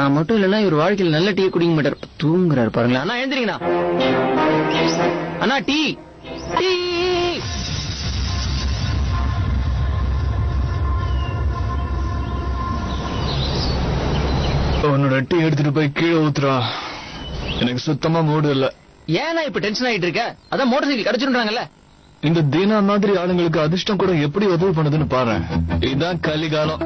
நான் மட்டும் இல்லன்னா இவர் வாழ்க்கையில் நல்ல டீ குடிக்க மாட்டார், தூங்குறாரு பாருங்களேன். அண்ணா எழுந்திரீங்கண்ணா. அண்ணா டீ டீ. உன்னோட டீ எடுத்துட்டு போய் கீழே ஊத்துறா, எனக்கு சுத்தமா மூடு இல்ல. ஏன்னா இப்ப டென்ஷன் ஆயிட்டு இருக்க? அதான் மோட்டார் சைக்கிள் கிடைச்சிருக்காங்கல்ல. இந்த தீனா மாதிரி ஆளுங்களுக்கு அதிர்ஷ்டம் கூட எப்படி உதவி பண்ணுதுன்னு பாரு. இதுதான் கலிகாலம்.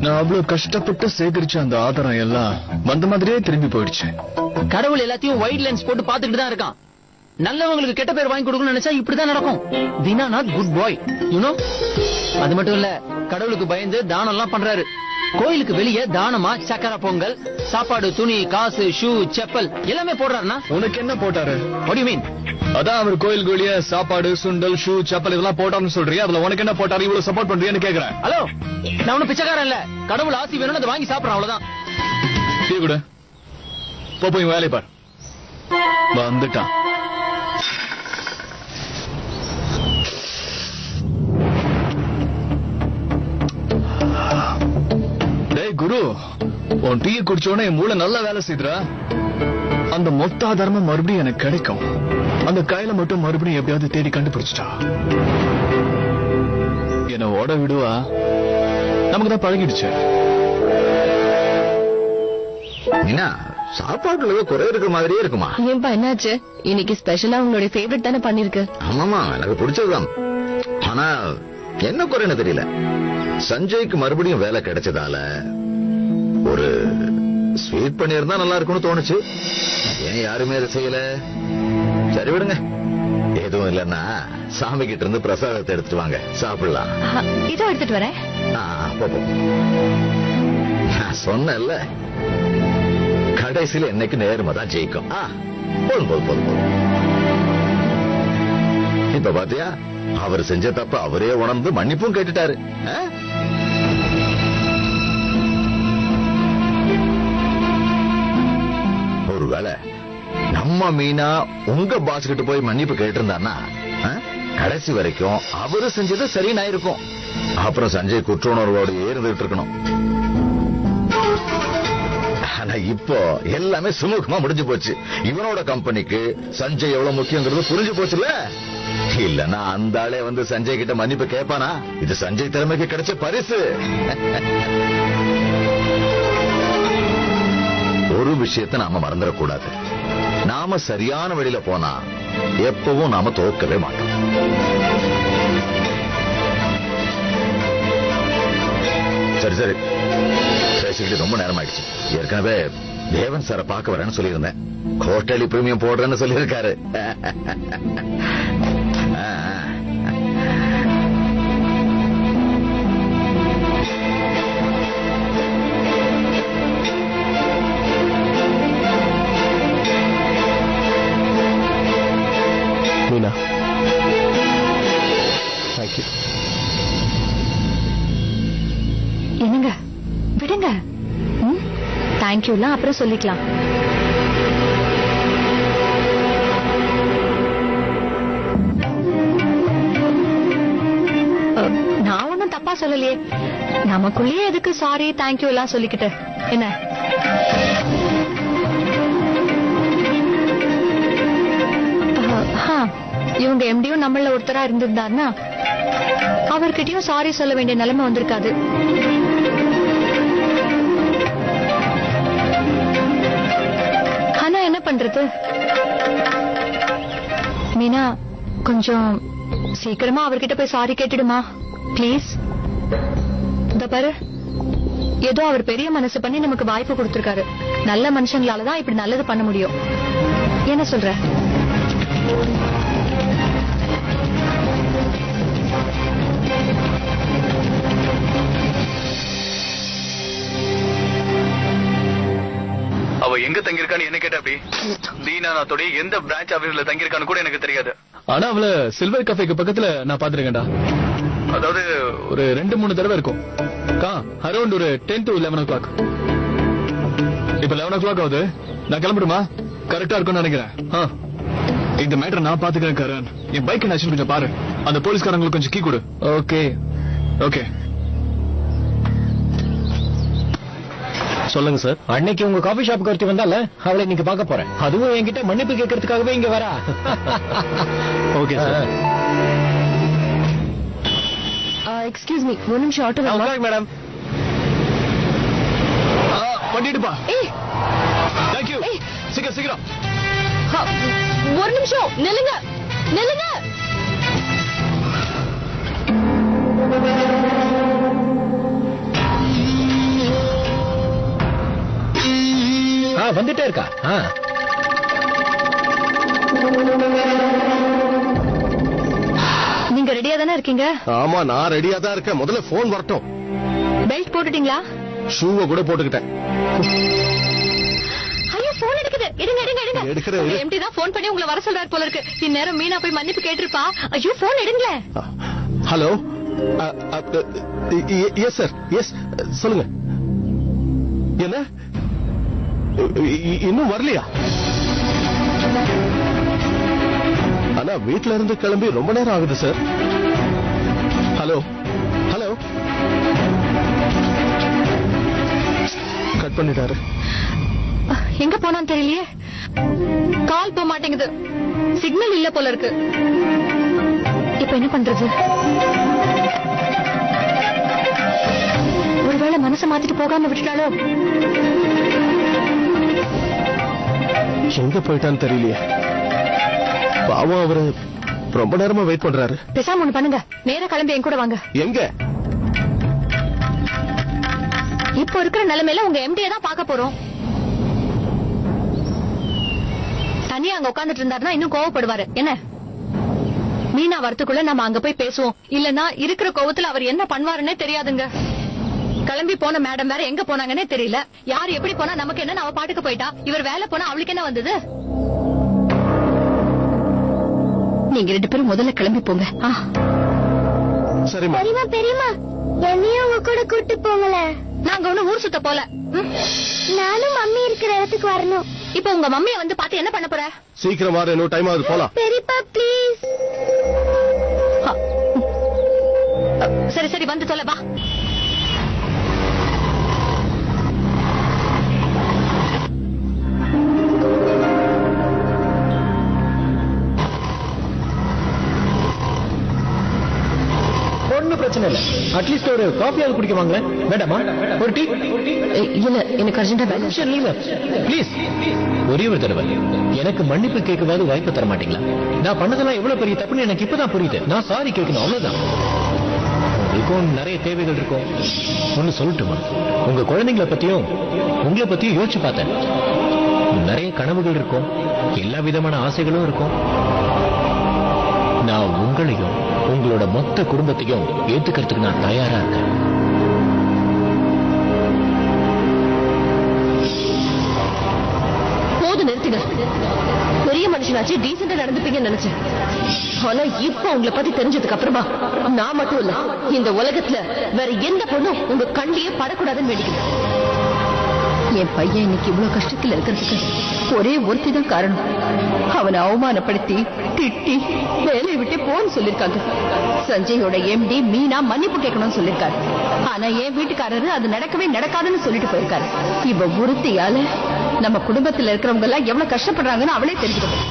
நான் அவ்வளவு கஷ்டப்பட்டு சேகரிச்ச அந்த ஆதாரம் எல்லாம் வந்த மாதிரியே திரும்பி போயிடுச்சு. கடவுள் எல்லாத்தையும் ஒயிட் லென்ஸ் போட்டு பாத்துக்கிட்டு தான் இருக்கான். நல்லவங்களுக்கு கெட்ட பேர் வாங்கி கொடுக்கணும்னு நினைச்சா இப்படிதான் நடக்கும். Deena not good boy, you know. அது மட்டும் இல்ல, கடவுளுக்கு பயந்து தானம் எல்லாம் பண்றாரு. கோயிலுக்கு வெளியே தானமா சக்கரை பொங்கல், சாப்பாடு, துணி, காசு, ஷூ, செப்பல் எல்லாமே போடுறாருன்னா. உனக்கு என்ன போட்டாரு? What do you mean? அதான் அவர் கோயிலுக்கு வெளியே சாப்பாடு, சுண்டல், ஷூ, செப்பல் இதெல்லாம் போட்டான்னு சொல்றியா? அதுல உனக்கு என்ன போட்டாரு? இவ்வளவு சப்போர்ட் பண்றியான்னு கேக்குறேன். ஹலோ, நான் ஒன்னும் பிச்சைக்காரன் இல்ல. கடவுள் ஆசி வேணும்னு அதை வாங்கி சாப்பிடறேன், அவ்வளவுதான். டீ கூட போய் வேலையை பார். வந்துட்டான். குரு, உன் டீ குடிச்சோட என் மூளை நல்லா வேலை செய்துரா. அந்த மொத்த ஆதாரமும் மறுபடியும் எனக்கு கிடைக்கும். அந்த கையில மட்டும் மறுபடியும் எப்படியாவது தேடி கண்டுபிடிச்சிட்டா என்ன ஓட விடுவா. நமக்கு தான் பழகிடுச்சு. சாப்பாட்டுல குறை இருக்கிற மாதிரியே இருக்குமா? ஏன்பா என்னாச்சு? இன்னைக்கு ஸ்பெஷலா உங்களுடைய ஃபேவரட் தானே பண்ணிருக்கு? ஆமாமா, எனக்கு பிடிச்சதுதான். ஆனா என்ன குறைன்னு தெரியல. சஞ்சய்க்கு மறுபடியும் வேலை கிடைச்சதால ஒரு ஸ்வீட் பண்ணியிருந்தா நல்லா இருக்கும்னு தோணுச்சு. ஏன் யாருமே அதை செய்யல? சரி விடுங்க, எதுவும் இல்லன்னா சாமி கிட்ட இருந்து பிரசாதத்தை எடுத்துட்டு வாங்க, சாப்பிடலாம். இதோ எடுத்துட்டு வரேன். நான் சொன்னேன்ல, கடைசியில என்னைக்கு நேர்மை தான் ஜெயிக்கும். போதும் போதும் போதும் போதும். இப்ப பாத்தியா, அவர் செஞ்ச தப்ப அவரே உணர்ந்து மன்னிப்பும் கேட்டுட்டாரு. ஒருவேளை நம்ம மீனா உங்க பாஸ் கிட்ட போய் மன்னிப்பு கேட்டிருந்தான்னா கடைசி வரைக்கும் அவரு செஞ்சது சரின்னு ஆயிருக்கும். அப்புறம் சஞ்சய் குற்ற உணர்வோடு இருந்துட்டு இருக்கணும். ஆனா இப்போ எல்லாமே சுமூகமா முடிஞ்சு போச்சு. இவனோட கம்பெனிக்கு சஞ்சய் எவ்வளவு முக்கியங்கிறது புரிஞ்சு போச்சுல. இல்லன்னா அந்த ஆளே வந்து சஞ்சய் கிட்ட மன்னிப்பு கேட்பானா? இது சஞ்சய் திறமைக்கு கிடைச்ச பரிசு. ஒரு விஷயத்தை நாம மறந்துடக்கூடாது. நாம சரியான வழியில போனா எப்பவும் நாம தோக்கவே மாட்டோம். சரி சரி, பேசிக்கிட்டு ரொம்ப நேரம் ஆயிடுச்சு. ஏற்கனவே தேவன் சாரை பார்க்க வரேன்னு சொல்லியிருந்தேன். ஹோட்டலி பிரீமியம் போடுறேன்னு சொல்லியிருக்காரு. மீனா, தேங்க்யூ. என்னங்க விடுங்க. தேங்க்யூலாம் அப்புறம் சொல்லிக்கலாம். நான் ஒன்னும் தப்பா சொல்லலையே. நமக்குள்ளேயே எதுக்கு சாரி தேங்க்யூ எல்லாம் சொல்லிக்கிட்டு என்ன? இவங்க எம்டியும் நம்மள ஒருத்தரா இருந்திருந்தாருன்னா அவர்கிட்டயும் சாரி சொல்ல வேண்டிய நிலைமை வந்திருக்காது. ஆனா என்ன பண்றது? மீனா, கொஞ்சம் சீக்கிரமா அவர்கிட்ட போய் சாரி கேட்டுடுமா பிளீஸ். இந்த பாரு, ஏதோ அவர் பெரிய மனசு பண்ணி நமக்கு வாய்ப்பு கொடுத்திருக்காரு. நல்ல மனுஷங்களாலதான் இப்படி நல்லது பண்ண முடியும். என்ன சொல்ற? அவ எங்க தங்கியிருக்கான்னு என்ன கேட்டா அப்படி? தீனாநாத்தோட எந்த பிரான்ச் ஆபீஸ்ல தங்கியிருக்கான்னு கூட எனக்கு தெரியாது. ஆனா அவள சில்வர் கஃபேக்கு பக்கத்துல நான் பாத்துருக்கேன்டா. அதாவது ஒரு 2-3 தடவை இருக்கும். அரௌண்ட் ஒரு 10 to 11 o'clock. இப்ப 11 o'clock ஆகுது. நான் கிளம்பிடுமா? கரெக்டா இருக்கும்னு நினைக்கிறேன். இந்த மேட்டர் நான் பாத்துக்கிறேன் கரண். என் பைக் என்னாச்சுன்னு கொஞ்சம் பாரு. அந்த போலீஸ்காரங்களுக்கு கொஞ்சம் கீ கொடு. Okay okay. சொல்லுங்க சார். அன்னைக்கு உங்க காபி ஷாப்புக்கு ஒருத்தி வந்தால, அவளை இன்னைக்கு பார்க்க போறேன். அதுவும் என்கிட்ட மன்னிப்பு கேட்கறதுக்காகவே இங்க வரா. Okay sir. எக்ஸ்கியூஸ் மீ, ஒரு நிமிஷம் ஆட்டோ மேடம். பண்ணிட்டுப்பா. தேங்க்யூ. சீக்கிரம் சீக்கிரம். ஒரு நிமிஷம் நில்லுங்க நில்லுங்க. வந்துட்டே இருக்கா? நீங்க ரெடியா தானே இருக்கீங்க? ஆமா, நான் ரெடியா தான் இருக்கேன். முதல்ல போன் வரட்டும். பெல்ட் போட்டுட்டீங்களா? ஷூவை கூட போட்டுக்கிட்டேன். ஐயோ, போன் எடுக்குது. எடுங்க எடுங்க எடுங்க. எடுக்கிறேன். எம்டி தான் போன் பண்ணி உங்களை வர சொல்றாரு போல இருக்கு. இந்நேரம் மீனா போய் மன்னிப்பு கேட்டிருப்பா. ஐயோ, போன் எடுங்களேன். ஹலோ. எஸ் சார், எஸ் சொல்லுங்க. என்ன இன்னும் வரலையா? ஆனா வீட்டுல இருந்து கிளம்பி ரொம்ப நேரம் ஆகுது சார். Hello hello. கட் பண்ணிட்டாரு. எங்க போனான்னு தெரியலையே. கால் போக மாட்டேங்குது. சிக்னல் இல்ல போல இருக்கு. இப்ப என்ன பண்றது? ஒருவேளை மனசை மாத்திட்டு போகாம விட்டுட்டாலோ? எங்க போயிட்டான்னு தெரியலையே. பாவம், அவரு ரொம்ப நேரமா வெயிட் பண்றாரு. பேசாம ஒண்ணு பண்ணுங்க, நேரா கிளம்பி என் கூட வாங்க. எங்க? இப்போ இருக்கிற நிலைமையில உங்க எம்டியை தான் பார்க்க போறோம். தனியா அங்க உட்கார்ந்துட்டு இருந்தாருன்னா இன்னும் கோவப்படுவாரு. என்ன, மீனா வரத்துக்குள்ள நம்ம அங்க போய் பேசுவோம். இல்லன்னா இருக்கிற கோவத்துல அவர் என்ன பண்ணுவாருன்னே தெரியாதுங்க. கிளம்பி போன மேடம் வேற எங்க போனாங்கன்னே தெரியல. யார் எப்படி போனா நமக்கு என்ன, அவ பாட்டுக்கு போயிட்டா. இவர் வேலை போனா அவளுக்கு என்ன வந்தது? நீங்க 2 பேரும் முதல்ல கிளம்பி போங்க. சரிம்மா. பெரியமா பெரியமா, என்னையும் உங்க கூட கூட்டு போங்கல. நாங்க ஒண்ணு ஊர் சுத்த போல. நானும் மம்மி இருக்கிற இடத்துக்கு வரணும். இப்ப உங்க மம்மிய வந்து பார்த்து என்ன பண்ண போற? சீக்கிரம் வர, இன்னும் டைம் ஆகுது, போலாம். பெரியப்பா ப்ளீஸ். சரி சரி, வந்து சொல்ல வா. ஒன்னும் பிரச்சனை இல்ல. அட்லீஸ்ட் ஒரு காஃபியாவது குடிக்க வாங்களேன். வேண்டாமா? ஒரு டீ? இல்ல, எனக்கு அர்ஜென்டா ப்ளீஸ், ஒரே ஒரு தடவை எனக்கு மன்னிப்பு கேட்கவாது வாய்ப்பு தர மாட்டீங்களா? நான் பண்ணதெல்லாம் எவ்வளவு பெரிய தப்புன்னு எனக்கு இப்பதான் புரியுது. நான் சாரி கேட்கணும், அவ்வளவுதான். உங்களுக்கும் நிறைய தேவைகள் இருக்கும். ஒன்னு சொல்லட்டுமா? உங்க குழந்தைங்களை பத்தியும் உங்களை பத்தியும் யோசிச்சு பார்த்தேன். நிறைய கனவுகள் இருக்கும், எல்லா விதமான ஆசைகளும் இருக்கும். நான் உங்களையும் உங்களோட மொத்த குடும்பத்தையும் ஏத்துக்கிறதுக்கு நான் தயாரா இருக்கேன். போது, நிறுத்துங்க. பெரிய மனுஷனாச்சு, டீசெண்டா நடந்துப்பீங்கன்னு நினைச்சேன். ஆனா இப்ப உங்களை பத்தி தெரிஞ்சதுக்கு அப்புறமா நான் மட்டும் இல்ல, இந்த உலகத்துல வேற எந்த பொண்ணும் உங்க கண்ணியே படக்கூடாதுன்னு வேண்டிக்கிறேன். என் பையன் இன்னைக்கு இவ்வளவு கஷ்டத்துல இருக்கிறதுக்கு ஒரே ஒருத்தி தான் காரணம். அவனை அவமானப்படுத்தி திட்டி வேலையை விட்டு போன்னு சொல்லிருக்காங்க. சஞ்சயோட எம்டி மீனா மன்னிப்பு கேட்கணும்னு சொல்லிருக்காரு. ஆனா என் வீட்டுக்காரரு அது நடக்கவே நடக்காதுன்னு சொல்லிட்டு போயிருக்காரு. இவ ஒருத்தியால நம்ம குடும்பத்துல இருக்கிறவங்க எல்லாம் எவ்வளவு கஷ்டப்படுறாங்கன்னு அவளே தெரிஞ்சுக்கணும்.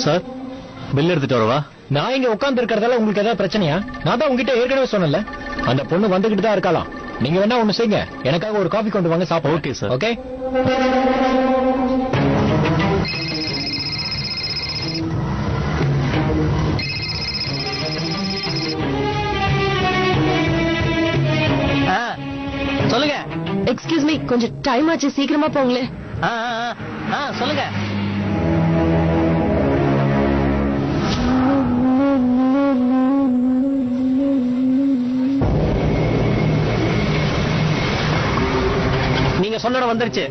சார், பில் எடுத்துட்டு வரவா? நான் இங்க உட்கார்ந்து இருக்கிறதால உங்களுக்கு ஏதாவது பிரச்சனையா? நான் தான் உங்ககிட்ட ஏற்கனவே சொன்னல, அந்த பொண்ணு வந்துகிட்டு தான் இருக்கலாம். நீங்க வேணா ஒண்ணு செய்யுங்க, எனக்காக ஒரு காபி கொண்டு வாங்க, சாப்பிடுவோம். Okay sir. ஓகே. சொல்லுங்க. எக்ஸ்கியூஸ் மீ, கொஞ்சம் டைம் ஆச்சு, சீக்கிரமா போங்களேன். சொல்லுங்க. நீங்க சொன்ன வந்துருச்சு.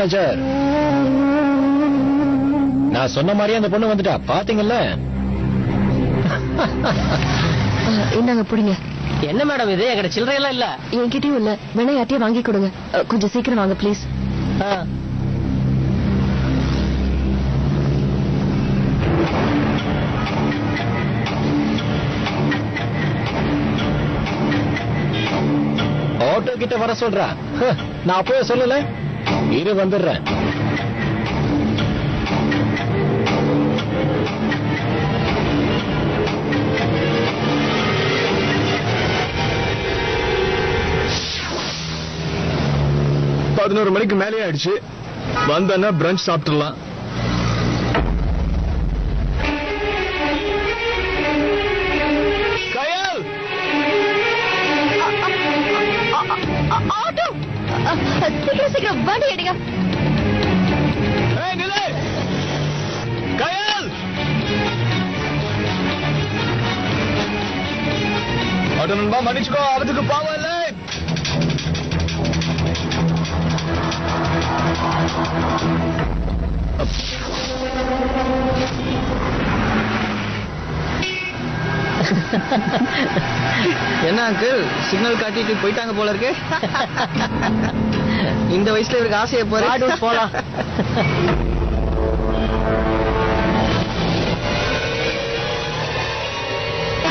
மேனேஜர். நான் சொன்ன மாதிரியே அந்த பொண்ணு வந்துட்டா, பாத்தீங்கல்ல? இந்தாங்க புடிங்க. என்ன மேடம் இது? என்கிட்ட சில்லறை எல்லாம் இல்ல. என்கிட்டயும் இல்ல, வேணா யார்ட்டையும் வாங்கி கொடுங்க. கொஞ்சம் சீக்கிரம் வாங்க ப்ளீஸ். ஆட்டோ கிட்ட வர சொல்றா. நான் அப்பவே சொல்லல. இரு வந்துடுறேன். பதினோரு மணிக்கு மேலே ஆயிடுச்சு. வந்தா பிரஞ்ச் சாப்பிட்டுலாம். கயல், ஆட்டோ சீக்கிரம் சீக்கிரம் வண்டி எடுங்க. நிலை கயல். ஆட்டோ நண்பா மன்னிச்சுக்கோ, அவத்துக்கு பாவம் இல்லை. என்ன அங்கிள், சிக்னல் காட்டிட்டு போயிட்டாங்க போல இருக்கு. இந்த வயசுல இவருக்கு ஆசையை போற போலாம்.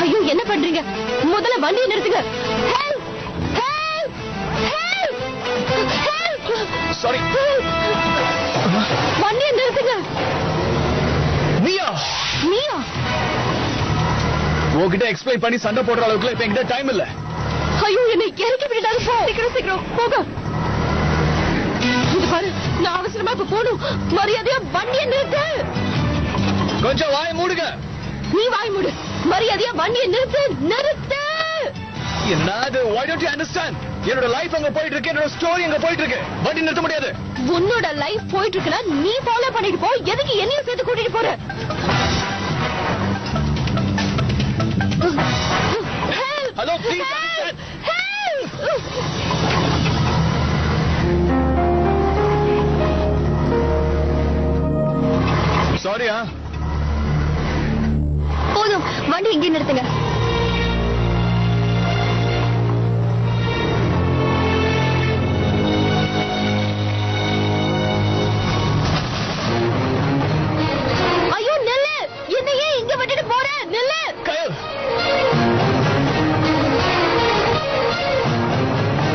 ஐயோ என்ன பண்றீங்க? முதல்ல வண்டியை நிறுத்துங்க. சாரி. வண்டியை நிறுத்துங்க. நீயா நீயா? உன்கிட்ட எக்ஸ்பிளைன் பண்ணி சண்டை போடுற அளவுக்கு இப்ப என்கிட்ட டைம் இல்ல. ஐயோ என்னை இறக்கி விட்டுட்டாரு. சீக்கிரம் சீக்கிரம் போக. இது பாரு, நான் அவசரமா இப்ப போகணும். மரியாதையா வண்டியை நிறுத்து. கொஞ்சம் வாய மூடுங்க. நீ வாய் மூடு. மரியாதையா வண்டியை நிறுத்து. நிறுத்து. என்னது? why don't you understand? என்னோட லைஃப் அங்க போயிட்டு இருக்கு, என்னோட ஸ்டோரி அங்க போயிட்டு இருக்கு. வண்டி நிறுத்த முடியாது. உன்னோட லைஃப் போயிட்டு இருக்குன்னா நீ ஃபாலோ பண்ணிட்டு போ. எதுக்கு என்னையும் சேர்த்து கூட்டிட்டு போற? Hello please understand. சாரியா. போதும், வண்டி இங்கே நிறுத்துங்க. ஐயோ நெல்லு, என்னையே இங்க விட்டுட்டு போற? நெல்லு.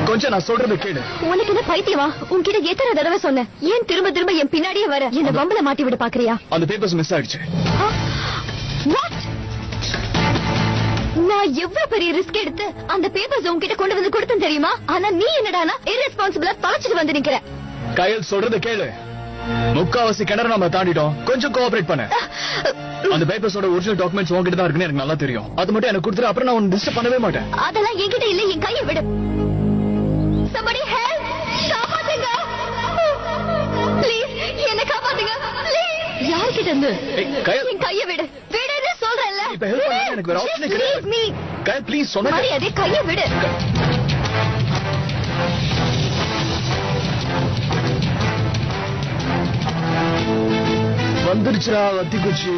கொஞ்சம் நான் சொல்றதை கேளு. உனக்கு என்ன பைத்தியமா? உன்கிட்ட எத்தனை தடவை சொன்னேன், ஏன் திரும்ப திரும்ப என் பின்னாடியே வர? என்ன பம்பல மாட்டி விட பாக்குறியா? அந்த பேப்பர்ஸ் மிஸ் ஆயிடுச்சு. What? நான் எவ்வளவு பெரிய ரிஸ்க் எடுத்து அந்த பேப்பர்ஸ் உன்கிட்ட கொண்டு வந்து கொடுத்தேன் தெரியுமா? ஆனா நீ என்னடானா irresponsible-ஆ தொலைச்சிட்டு வந்து நிக்கிற. கயல் சொல்றதை கேளு. முக்காவாசி கிணறு நம்ம தாண்டிட்டோம். கொஞ்சம் கோஆபரேட் பண்ணு. அந்த பேப்பர்ஸோட ஒரிஜினல் டாக்குமெண்ட்ஸ் உன்கிட்ட தான் இருக்குன்னு எனக்கு நல்லா தெரியும். அது மட்டும் எனக்கு கொடுத்துரு, அப்புறம் நான் உன்னை டிஸ்டர்ப் பண்ணவே மாட்டேன். அதெல்லாம் என்கிட்ட இல்ல, என் கையை விடு. Somebody help! காப்பாத்துங்க. Please, என்ன காப்பாத்துங்க. Please. யார்கிட்ட இருந்து? என் கையை விடு. விடுன்னு சொல்றேன்ல. இப்ப ஹெல்ப் பண்ண எனக்கு வேற ஆப்ஷனே கிடையாது. கயல் ப்ளீஸ் சொன்னா மரியாதை கையை விடு. வந்துருச்சுடா வத்தி குச்சி.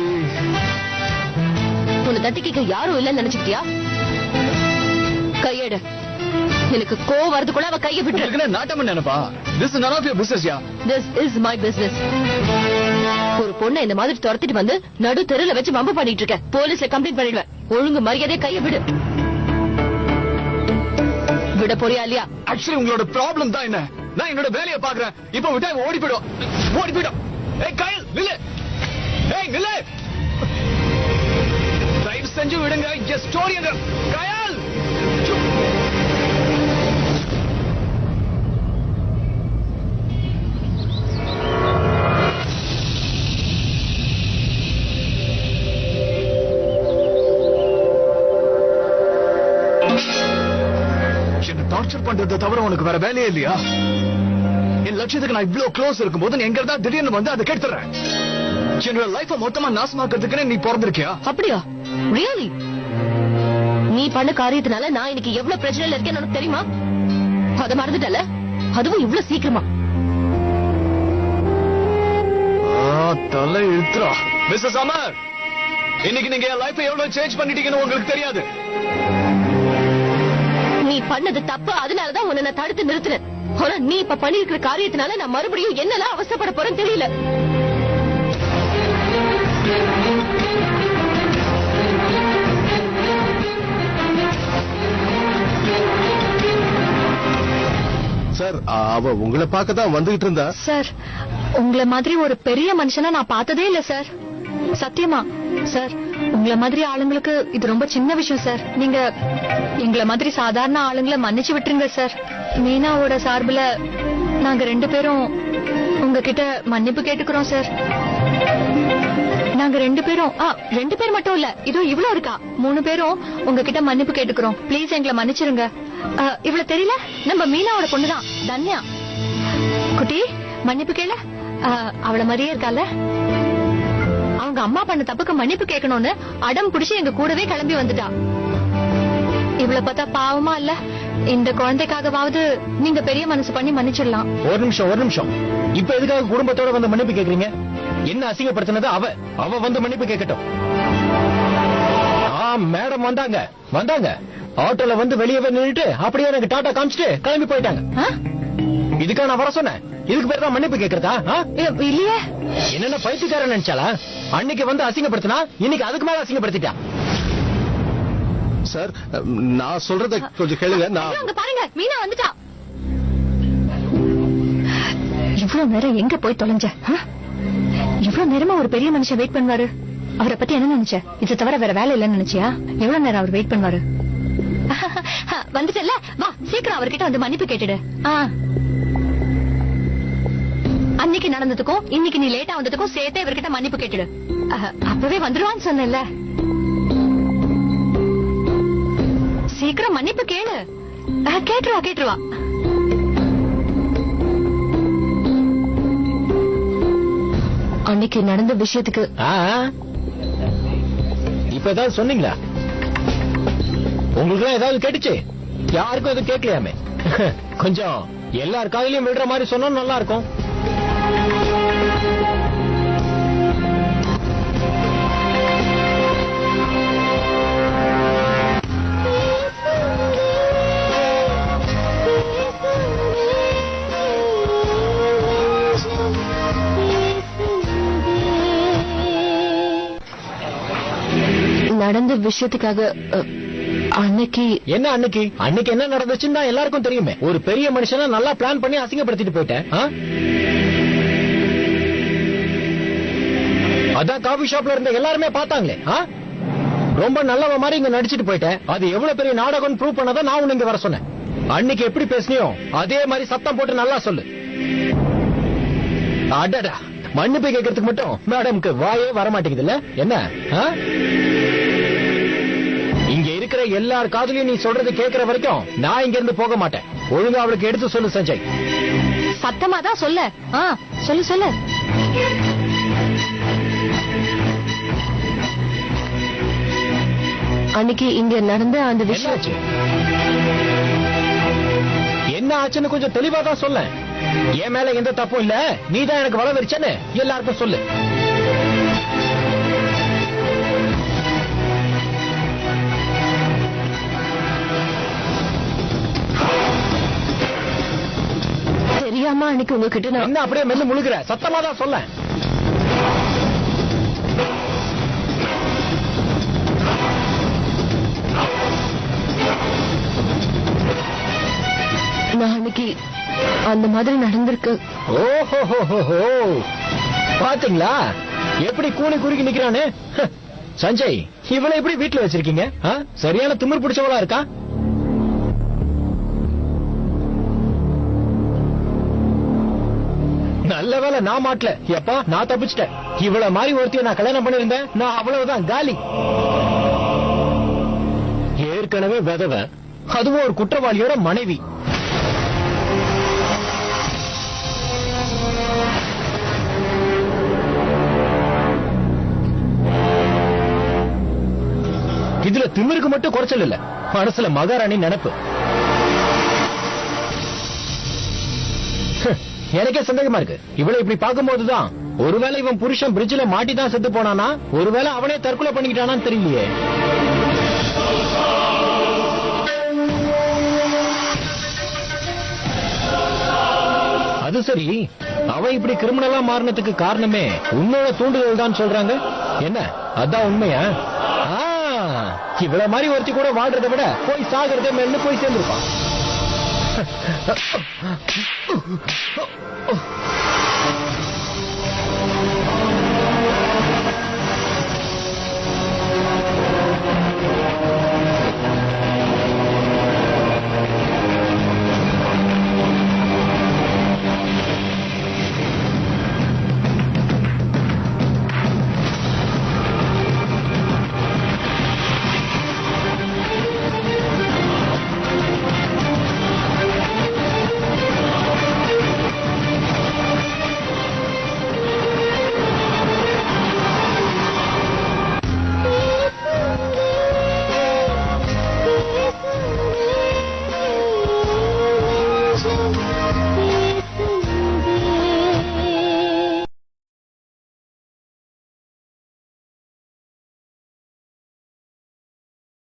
உன்னை தட்டி கேட்க யாரும் இல்லன்னு நினைச்சுக்கிட்டியா? கையெடு. எனக்கு கோவம் வரதுக்குள்ள அவ கையை விட்டு. என்ன நாட்டம் நினைப்பா? This is none of your business, yeah. This is my business. ஒரு பொண்ணை இந்த மாதிரி துரத்திட்டு வந்து நடு தெருல வச்சு வம்பு பண்ணிட்டு இருக்க. போலீஸ்ல கம்ப்ளைண்ட் பண்ணிடுவேன். ஒழுங்கு மரியாதையா கையை விடு. விட போறியா இல்லையா? ஆக்சுவலி உங்களோட ப்ராப்ளம் தான் என்ன? நான் என்னோட வேலையை பாக்குறேன். இப்ப விட்டா ஓடி போயிடும். ஓடி போயிடும். ஏய் கயல் நில்லு. ஏய் நில்லு. தயவு செஞ்சு விடுங்க. இந்த ஸ்டோரி அங்க. கயல் என்ன டார்ச்சர் பண்றதை தவிர உனக்கு வேற வேலையே இல்லையா? என் லட்சியத்துக்கு நான் இவ்வளவு க்ளோஸ் இருக்கும்போது நீ எங்க இருந்தா திடீர்னு வந்து அதை கெடுத்துறேன். என்னோட லைஃப மொத்தமா நாசமாக்கிறதுக்குன்னு நீ பிறந்திருக்கியா? அப்படியா? ரியலி? நீ பண்ண காரியத்தினால நான் இன்னைக்கு எவ்வளவு பிரச்சனையில இருக்கேன்னு உனக்கு தெரியுமா? அத மறந்துட்டல, அதுவும் இவ்வளவு சீக்கிரமா. தலை இழுத்துறா. மிஸ்டர் சமர், இன்னைக்கு நீங்க என் லைஃப் எவ்வளவு சேஞ்ச் பண்ணிட்டீங்கன்னு உங்களுக்கு தெரியாது. நீ பண்ணது தப்பு, அதனாலதான் உன்னை நான் தடுத்து நிறுத்தினேன். ஆனா நீ இப்ப பண்ணிருக்கிற காரியத்தினால நான் மறுபடியும் என்னெல்லாம் அவசரப்பட போறேன்னு தெரியல. சார், அவ உங்களை பார்க்க தான் வந்துகிட்டு இருந்தா. சார், உங்களை மாதிரி ஒரு பெரிய மனுஷனா நான் பார்த்ததே இல்ல சார். சத்தியமா சார், உங்களை மாதிரி ஆளுங்களுக்கு இது ரொம்ப சின்ன விஷயம் சார். நீங்க எங்களை மாதிரி சாதாரண ஆளுங்களை மன்னிச்சு விட்டுருங்க சார். மீனாவோட சார்புல நாங்க 2 பேரும் உங்ககிட்ட மன்னிப்பு கேட்டுக்கிறோம் சார். நாங்க 2 பேரும் 2 பேர் மட்டும் இல்ல, இதோ இவ்வளவு இருக்கா, 3 பேரும் உங்ககிட்ட மன்னிப்பு கேட்டுக்கிறோம். ப்ளீஸ் எங்களை மன்னிச்சிருங்க. இவ்வளவு தெரியல, நம்ம மீனாவோட பொண்ணுதான் தன்யா. குட்டி, மன்னிப்பு கேள. அவள மாதிரியே இருக்கால. அவங்க அம்மா பண்ண தப்புக்கு மன்னிப்பு கேட்கணும்னு அடம் பிடிச்சு எங்க கூடவே கிளம்பி வந்துட்டா. இவ்வளவு பார்த்தா பாவமா இல்ல? இந்த குழந்தைக்காகவாவது நீங்க பெரிய மனசு பண்ணி மன்னிச்சிடலாம். ஒரு நிமிஷம். இப்ப எதுக்காக குடும்பத்தோட வந்து மன்னிப்பு கேக்குறீங்க? என்ன அசிங்கப்படுத்தினது அவ வந்து மன்னிப்பு கேட்கட்டும். மேடம் வந்தாங்க. ஆட்டோல வந்து வெளியே நின்னுட்டு அப்படியே எனக்கு டாடா காமிச்சிட்டு கிளம்பி போயிட்டாங்க. இதுக்காக நான் வர சொன்னேன். இதுக்கு பேர் தான் மன்னிப்பு கேக்குறதா? இல்லையே. என்னென்ன பைத்தியக்காரன் நினைச்சாலா? அன்னைக்கு வந்து அசிங்கப்படுத்தினா இன்னைக்கு அதுக்கு மேல அசிங்கப்படுத்திட்டா. சார், நான் சொல்றத கொஞ்சம் கேளுங்க. அங்க பாருங்க, மீனா வந்துட்டா. இவ்வளவு நேரம் எங்க போய் தொலைஞ்ச? இவ்வளவு நேரமா ஒரு பெரிய மனுஷன் வெயிட் பண்ணுவாரு. அவரை பத்தி என்ன நினைச்ச? இது தவிர வேற வேலை இல்லன்னு நினைச்சியா? எவ்வளவு நேரம் அவர் வெயிட் பண்ணுவாரு? வந்துட்டல, வா சீக்கிரம் அவர்கிட்ட வந்து மன்னிப்பு கேட்டுடு. அன்னைக்கு நடந்ததுக்கும் இன்னைக்கு நீ லேட்டா வந்ததுக்கும் சேர்த்தே இவர்கிட்ட மன்னிப்பு கேட்டுடு. அப்பவே வந்துருவான்னு சொன்னல. சீக்கிரம் மன்னிப்பு கேளு. கேட்டுருவா. அன்னைக்கு நடந்த விஷயத்துக்கு இப்ப ஏதாவது சொன்னீங்களா? உங்களுக்கு ஏதாவது கேட்டுச்சு? யாருக்கும் எதுவும் கேட்கலையாமே. கொஞ்சம் எல்லார் காதலையும் விடுற மாதிரி சொன்னா நல்லா இருக்கும். நடந்த விஷயத்துக்காக அன்னைக்கு என்ன நடந்துச்சுன்னு தான் எல்லாருக்கும் தெரியுமே. ஒரு பெரிய மனுஷனா நல்லா பிளான் பண்ணி அசிங்கப்படுத்திட்டு போயிட்டேன். அதான் காபி ஷாப்ல இருந்த எல்லாருமே பார்த்தாங்களே. ரொம்ப நல்லவ மாதிரி இங்க நடிச்சிட்டு போயிட்டேன். அது எவ்வளவு பெரிய நாடகம் ப்ரூவ் பண்ணதான் நான் உன்னை இங்க வர சொன்னேன். அன்னைக்கு எப்படி பேசினியோ அதே மாதிரி சத்தம் போட்டு நல்லா சொல்லு. அடடா, மன்னிப்பு கேட்கறதுக்கு மட்டும் மேடம்க்கு வாயே வரமாட்டேங்குது இல்ல? என்ன இங்க இருக்கிற எல்லார் காதலையும் நீ சொல்றது கேட்கிற வரைக்கும் நான் இங்க இருந்து போக மாட்டேன். ஒழுங்கா அவளுக்கு எடுத்து சொல்லு சஞ்சய். சத்தமா தான் சொல்ல. சொல்லு. அன்னைக்கு இங்க நடந்த அந்த விஷயம் என்ன ஆச்சுன்னு கொஞ்சம் தெளிவா தான் சொல்ல. என் மேல எந்த தப்பும் இல்ல, நீதான் எனக்கு வள வச்சேன்னு எல்லாருக்கும் சொல்லு. தெரியாம அன்னைக்கு உங்ககிட்ட நான் என்ன அப்படியே மென்னு முழுகிற? சத்தமா தான் சொல்ல. நான் அன்னைக்கு அந்த மாதிரி நடந்திருக்கு. ஓஹோ, பாத்தீங்களா எப்படி கூணி குறுக்கி நிக்கிறானு? சஞ்சய், இவளை எப்படி வீட்டுல வச்சிருக்கீங்க? சரியான திமிர் பிடிச்சவளா இருக்கா? நல்ல வேலை நான் மாட்டல. எப்பா, நான் தப்பிச்சிட்டேன். இவள மாதிரி ஒருத்திய நான் கல்யாணம் பண்ணிருந்தேன், நான் அவ்வளவுதான் காலி. ஏற்கனவே விதவ, அதுவும் ஒரு குற்றவாளியோட மனைவி. இதுல திமிருக்கு மட்டும் குறைச்சல் இல்ல, மனசுல மகாராணி நினைப்பு. எனக்கே சந்தேகமா இருக்கு. இவளை இப்படி பார்க்கும் போதுதான் ஒருவேளை இவன் புருஷன் பிரிட்ஜ்ல மாட்டி தான் செத்து போனானா, ஒருவேளை அவனே தற்கொலை பண்ணிக்கிட்டானான்னு தெரியலையே. அது சரி, அவன் இப்படி கிரிமினலா மாறினதுக்கு காரணமே உன்னோட தூண்டுதல் தான் சொல்றாங்க. என்ன அதான் உண்மையா? இவ்வளவு மாதிரி ஒருத்தி கூட வாழ்றதை விட போய் சாகிறதே மேல போய் சேர்ந்திருப்பான். Thank you.